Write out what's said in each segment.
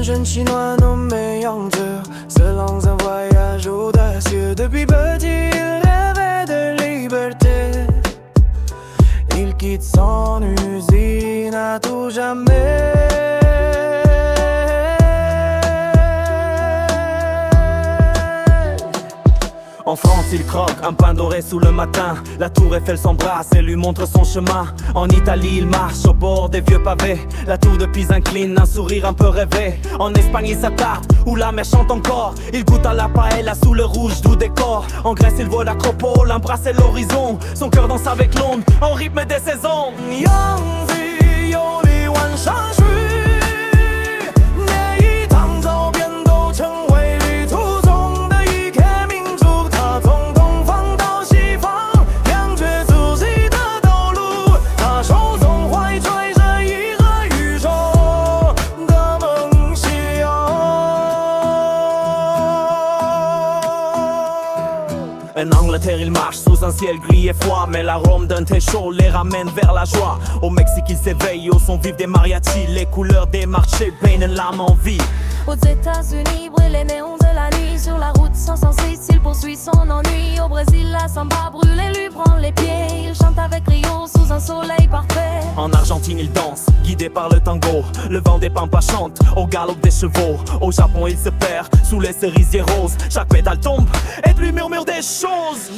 jeune chinois nommé Yang Zhe, se lance un voyage audacieux. Depuis petit, il rêvait de liberté. Il quitte son usine à tout jamais. En France il croque un pain doré sous le matin. La tour Eiffel s'embrasse et lui montre son chemin. En Italie il marche au bord des vieux pavés. La tour de Pise incline, un sourire un peu rêvé. En Espagne il s'attarde, où la mer chante encore. Il goûte à la paella sous le rouge doux décor. En Grèce il voit l'acropole, embrasser l'horizon. Son cœur danse avec l'onde, en rythme des saisons. En Angleterre il marche sous un ciel gris et froid, mais l'arôme d'un thé chaud les ramène vers la joie. Au Mexique il s'éveille au son vif des mariachis. Les couleurs des marchés baignent l'âme en vie. Aux États-Unis brûlent les néons de la nuit. Sur la route 506 il poursuit son ennui. Au Brésil la samba brûle et lui prend les pieds. Il chante avec Rio sous un soleil parfait. En Argentine il danse, guidé par le tango. Le vent des pampas chante au galop des chevaux. Au Japon il se perd sous les cerisiers roses. Chaque pétale tombe et lui murmure des choses.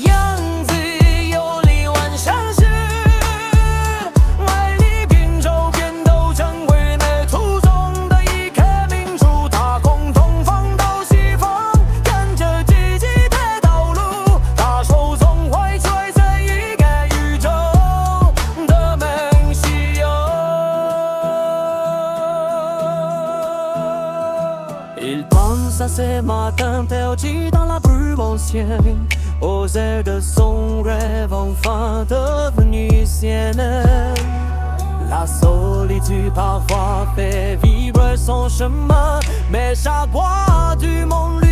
Il pense à ces matins perdus dans la brume ancienne, aux airs de son rêve enfin devenu sienne. La solitude parfois fait vivre son chemin, mais chaque voix du monde lui